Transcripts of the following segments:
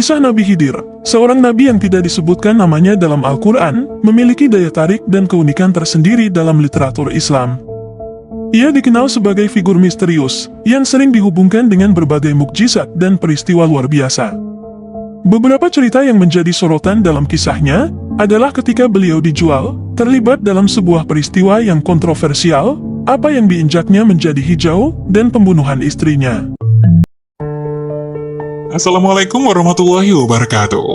Kisah Nabi Khidir, seorang nabi yang tidak disebutkan namanya dalam Al-Quran, memiliki daya tarik dan keunikan tersendiri dalam literatur Islam. Ia dikenal sebagai figur misterius, yang sering dihubungkan dengan berbagai mukjizat dan peristiwa luar biasa. Beberapa cerita yang menjadi sorotan dalam kisahnya, adalah ketika beliau dijual, terlibat dalam sebuah peristiwa yang kontroversial, apa yang diinjaknya menjadi hijau, dan pembunuhan istrinya. Assalamualaikum warahmatullahi wabarakatuh.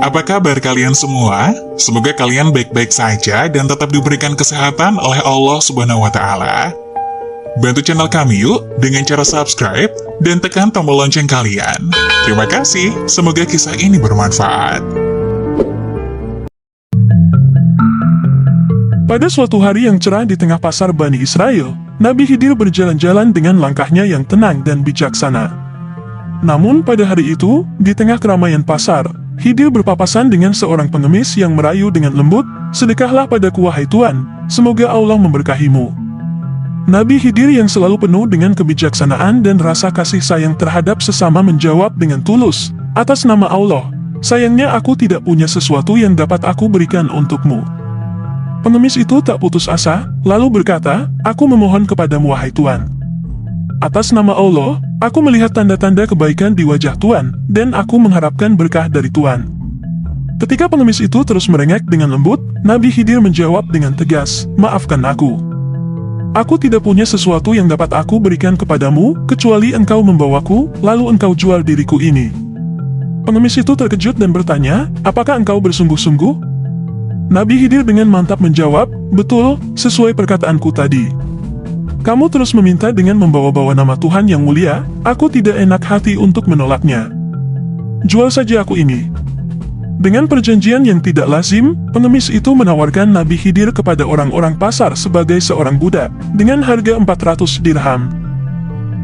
Apa kabar kalian semua? Semoga kalian baik-baik saja dan tetap diberikan kesehatan oleh Allah Subhanahu wa Ta'ala. Bantu channel kami yuk dengan cara subscribe dan tekan tombol lonceng kalian. Terima kasih, semoga kisah ini bermanfaat. Pada suatu hari yang cerah di tengah pasar Bani Israel, Nabi Khidir berjalan-jalan dengan langkahnya yang tenang dan bijaksana. Namun pada hari itu, di tengah keramaian pasar, Khidir berpapasan dengan seorang pengemis yang merayu dengan lembut, "Sedekahlah padaku wahai Tuan, semoga Allah memberkahimu." Nabi Khidir yang selalu penuh dengan kebijaksanaan dan rasa kasih sayang terhadap sesama menjawab dengan tulus, "Atas nama Allah, sayangnya aku tidak punya sesuatu yang dapat aku berikan untukmu." Pengemis itu tak putus asa, lalu berkata, "Aku memohon kepadamu wahai Tuan. Atas nama Allah, aku melihat tanda-tanda kebaikan di wajah Tuan, dan aku mengharapkan berkah dari Tuan." Ketika pengemis itu terus merengek dengan lembut, Nabi Khidir menjawab dengan tegas, "Maafkan aku. Aku tidak punya sesuatu yang dapat aku berikan kepadamu, kecuali engkau membawaku, lalu engkau jual diriku ini." Pengemis itu terkejut dan bertanya, "Apakah engkau bersungguh-sungguh?" Nabi Khidir dengan mantap menjawab, "Betul, sesuai perkataanku tadi. Kamu terus meminta dengan membawa-bawa nama Tuhan yang mulia, aku tidak enak hati untuk menolaknya. Jual saja aku ini." Dengan perjanjian yang tidak lazim, pengemis itu menawarkan Nabi Khidir kepada orang-orang pasar sebagai seorang budak, dengan harga 400 dirham.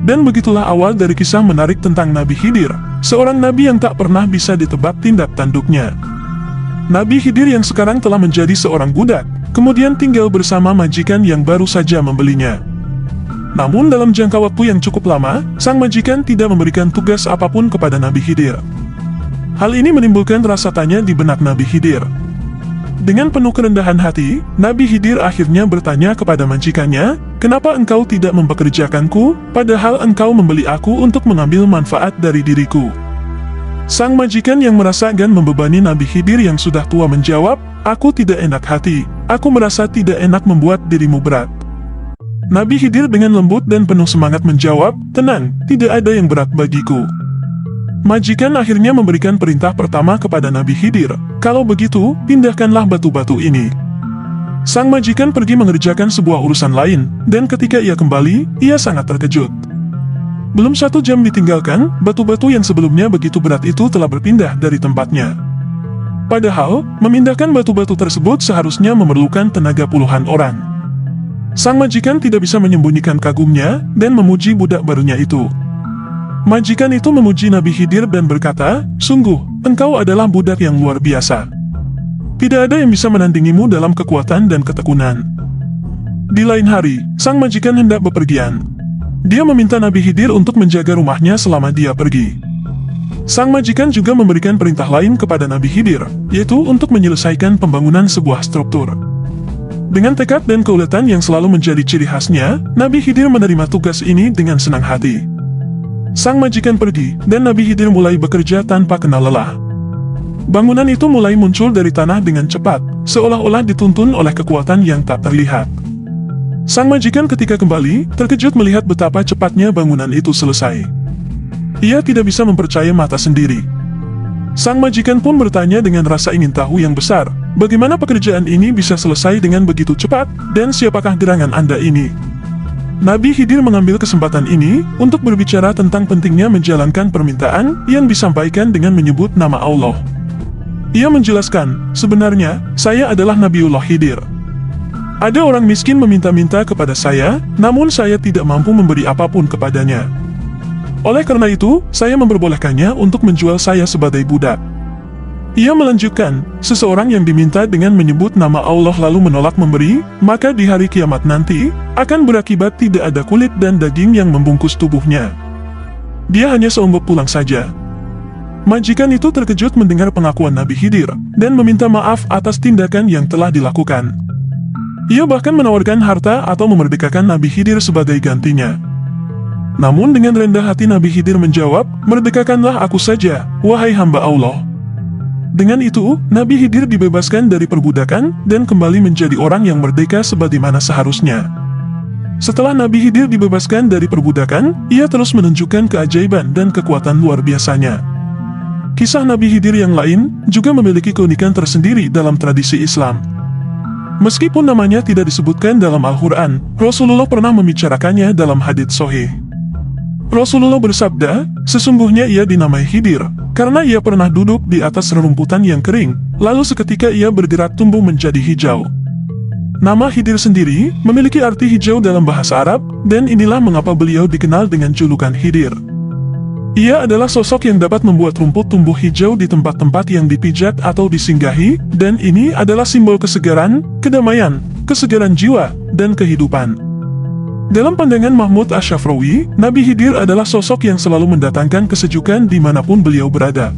Dan begitulah awal dari kisah menarik tentang Nabi Khidir, seorang nabi yang tak pernah bisa ditebak tindak tanduknya. Nabi Khidir yang sekarang telah menjadi seorang budak, kemudian tinggal bersama majikan yang baru saja membelinya. Namun dalam jangka waktu yang cukup lama, sang majikan tidak memberikan tugas apapun kepada Nabi Khidir. Hal ini menimbulkan rasa tanya di benak Nabi Khidir. Dengan penuh kerendahan hati, Nabi Khidir akhirnya bertanya kepada majikannya, "Kenapa engkau tidak mempekerjakanku, padahal engkau membeli aku untuk mengambil manfaat dari diriku?" Sang majikan yang merasa enggan membebani Nabi Khidir yang sudah tua menjawab, "Aku tidak enak hati, aku merasa tidak enak membuat dirimu berat." Nabi Khidir dengan lembut dan penuh semangat menjawab, "Tenang, tidak ada yang berat bagiku." Majikan akhirnya memberikan perintah pertama kepada Nabi Khidir, "Kalau begitu, pindahkanlah batu-batu ini." Sang majikan pergi mengerjakan sebuah urusan lain, dan ketika ia kembali, ia sangat terkejut. Belum 1 jam ditinggalkan, batu-batu yang sebelumnya begitu berat itu telah berpindah dari tempatnya. Padahal, memindahkan batu-batu tersebut seharusnya memerlukan tenaga puluhan orang. Sang majikan tidak bisa menyembunyikan kagumnya, dan memuji budak barunya itu. Majikan itu memuji Nabi Khidir dan berkata, "Sungguh, engkau adalah budak yang luar biasa. Tidak ada yang bisa menandingimu dalam kekuatan dan ketekunan." Di lain hari, sang majikan hendak bepergian. Dia meminta Nabi Khidir untuk menjaga rumahnya selama dia pergi. Sang majikan juga memberikan perintah lain kepada Nabi Khidir, yaitu untuk menyelesaikan pembangunan sebuah struktur. Dengan tekad dan keuletan yang selalu menjadi ciri khasnya, Nabi Khidir menerima tugas ini dengan senang hati. Sang majikan pergi, dan Nabi Khidir mulai bekerja tanpa kenal lelah. Bangunan itu mulai muncul dari tanah dengan cepat, seolah-olah dituntun oleh kekuatan yang tak terlihat. Sang majikan ketika kembali, terkejut melihat betapa cepatnya bangunan itu selesai. Ia tidak bisa mempercayai mata sendiri. Sang majikan pun bertanya dengan rasa ingin tahu yang besar, "Bagaimana pekerjaan ini bisa selesai dengan begitu cepat, dan siapakah gerangan Anda ini?" Nabi Khidir mengambil kesempatan ini untuk berbicara tentang pentingnya menjalankan permintaan yang disampaikan dengan menyebut nama Allah. Ia menjelaskan, "Sebenarnya, saya adalah Nabiullah Khidir. Ada orang miskin meminta-minta kepada saya, namun saya tidak mampu memberi apapun kepadanya. Oleh karena itu, saya memperbolehkannya untuk menjual saya sebagai budak." Ia melanjutkan, "Seseorang yang diminta dengan menyebut nama Allah lalu menolak memberi, maka di hari kiamat nanti, akan berakibat tidak ada kulit dan daging yang membungkus tubuhnya. Dia hanya seonggok tulang saja." Majikan itu terkejut mendengar pengakuan Nabi Khidir dan meminta maaf atas tindakan yang telah dilakukan. Ia bahkan menawarkan harta atau memerdekakan Nabi Khidir sebagai gantinya. Namun dengan rendah hati Nabi Khidir menjawab, "Merdekakanlah aku saja, wahai hamba Allah." Dengan itu, Nabi Khidir dibebaskan dari perbudakan dan kembali menjadi orang yang merdeka sebagaimana seharusnya. Setelah Nabi Khidir dibebaskan dari perbudakan, ia terus menunjukkan keajaiban dan kekuatan luar biasanya. Kisah Nabi Khidir yang lain juga memiliki keunikan tersendiri dalam tradisi Islam. Meskipun namanya tidak disebutkan dalam Al-Quran, Rasulullah pernah membicarakannya dalam hadits sahih. Rasulullah bersabda, sesungguhnya ia dinamai Khidir, karena ia pernah duduk di atas rerumputan yang kering, lalu seketika ia bergerak tumbuh menjadi hijau. Nama Khidir sendiri memiliki arti hijau dalam bahasa Arab, dan inilah mengapa beliau dikenal dengan julukan Khidir. Ia adalah sosok yang dapat membuat rumput tumbuh hijau di tempat-tempat yang dipijak atau disinggahi, dan ini adalah simbol kesegaran, kedamaian, kesegaran jiwa, dan kehidupan. Dalam pandangan Mahmud Asy-Syafrawi, Nabi Khidir adalah sosok yang selalu mendatangkan kesejukan dimanapun beliau berada.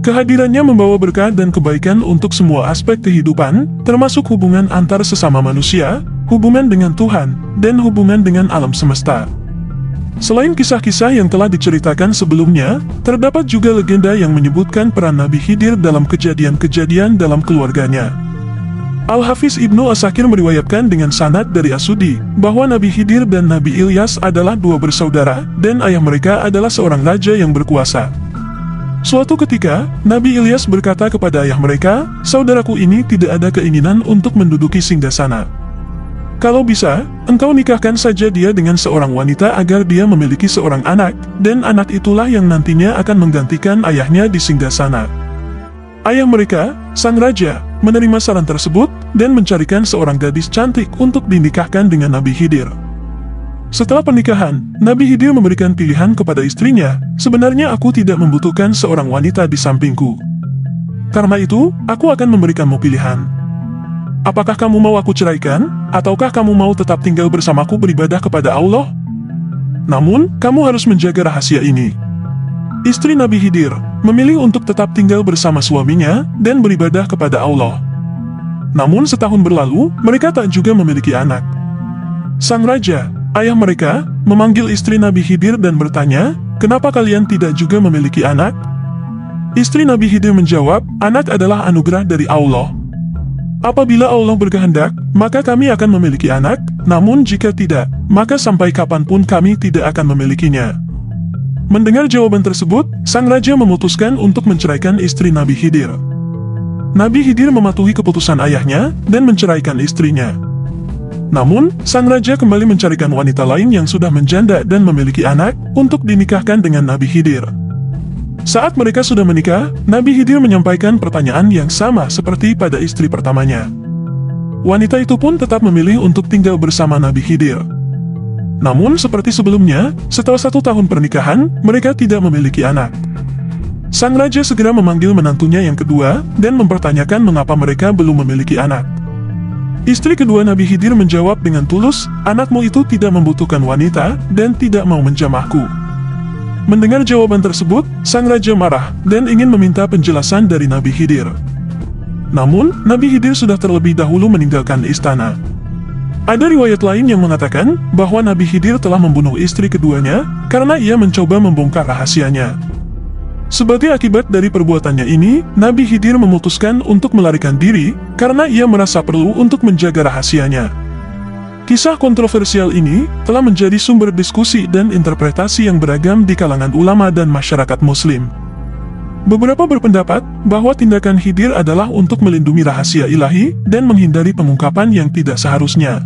Kehadirannya membawa berkah dan kebaikan untuk semua aspek kehidupan, termasuk hubungan antar sesama manusia, hubungan dengan Tuhan, dan hubungan dengan alam semesta. Selain kisah-kisah yang telah diceritakan sebelumnya, terdapat juga legenda yang menyebutkan peran Nabi Khidir dalam kejadian-kejadian dalam keluarganya. Al-Hafiz Ibnu Asakir meriwayatkan dengan sanad dari As-Sudi, bahwa Nabi Khidir dan Nabi Ilyas adalah dua bersaudara, dan ayah mereka adalah seorang raja yang berkuasa. Suatu ketika, Nabi Ilyas berkata kepada ayah mereka, "Saudaraku ini tidak ada keinginan untuk menduduki singgasana. Kalau bisa, engkau nikahkan saja dia dengan seorang wanita agar dia memiliki seorang anak, dan anak itulah yang nantinya akan menggantikan ayahnya di singgasana." Ayah mereka, sang raja, menerima saran tersebut, dan mencarikan seorang gadis cantik untuk dinikahkan dengan Nabi Khidir. Setelah pernikahan, Nabi Khidir memberikan pilihan kepada istrinya, "Sebenarnya aku tidak membutuhkan seorang wanita di sampingku. Karena itu, aku akan memberikanmu pilihan. Apakah kamu mau aku ceraikan, ataukah kamu mau tetap tinggal bersamaku beribadah kepada Allah? Namun, kamu harus menjaga rahasia ini." Istri Nabi Khidir memilih untuk tetap tinggal bersama suaminya dan beribadah kepada Allah. Namun setahun berlalu, mereka tak juga memiliki anak. Sang raja, ayah mereka, memanggil istri Nabi Khidir dan bertanya, "Kenapa kalian tidak juga memiliki anak?" Istri Nabi Khidir menjawab, "Anak adalah anugerah dari Allah. Apabila Allah berkehendak, maka kami akan memiliki anak, namun jika tidak, maka sampai kapanpun kami tidak akan memilikinya." Mendengar jawaban tersebut, sang raja memutuskan untuk menceraikan istri Nabi Khidir. Nabi Khidir mematuhi keputusan ayahnya dan menceraikan istrinya. Namun, sang raja kembali mencarikan wanita lain yang sudah menjanda dan memiliki anak untuk dinikahkan dengan Nabi Khidir. Saat mereka sudah menikah, Nabi Khidir menyampaikan pertanyaan yang sama seperti pada istri pertamanya. Wanita itu pun tetap memilih untuk tinggal bersama Nabi Khidir. Namun seperti sebelumnya, setelah 1 tahun pernikahan, mereka tidak memiliki anak. Sang raja segera memanggil menantunya yang kedua dan mempertanyakan mengapa mereka belum memiliki anak. Istri kedua Nabi Khidir menjawab dengan tulus, "Anakmu itu tidak membutuhkan wanita dan tidak mau menjamahku." Mendengar jawaban tersebut, sang raja marah dan ingin meminta penjelasan dari Nabi Khidir. Namun, Nabi Khidir sudah terlebih dahulu meninggalkan istana. Ada riwayat lain yang mengatakan bahwa Nabi Khidir telah membunuh istri keduanya karena ia mencoba membongkar rahasianya. Sebagai akibat dari perbuatannya ini, Nabi Khidir memutuskan untuk melarikan diri karena ia merasa perlu untuk menjaga rahasianya. Kisah kontroversial ini telah menjadi sumber diskusi dan interpretasi yang beragam di kalangan ulama dan masyarakat Muslim. Beberapa berpendapat bahwa tindakan Khidir adalah untuk melindungi rahasia ilahi dan menghindari pengungkapan yang tidak seharusnya.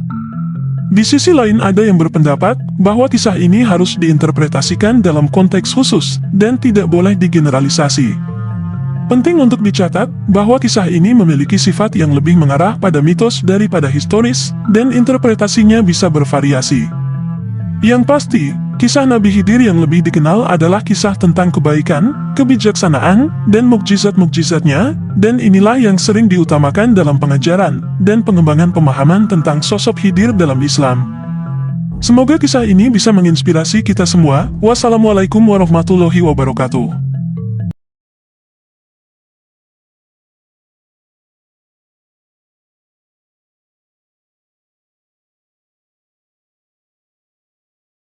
Di sisi lain ada yang berpendapat bahwa kisah ini harus diinterpretasikan dalam konteks khusus dan tidak boleh digeneralisasi. Penting untuk dicatat bahwa kisah ini memiliki sifat yang lebih mengarah pada mitos daripada historis dan interpretasinya bisa bervariasi. Yang pasti, kisah Nabi Khidir yang lebih dikenal adalah kisah tentang kebaikan, kebijaksanaan, dan mukjizat-mukjizatnya, dan inilah yang sering diutamakan dalam pengajaran dan pengembangan pemahaman tentang sosok Khidir dalam Islam. Semoga kisah ini bisa menginspirasi kita semua. Wassalamualaikum warahmatullahi wabarakatuh.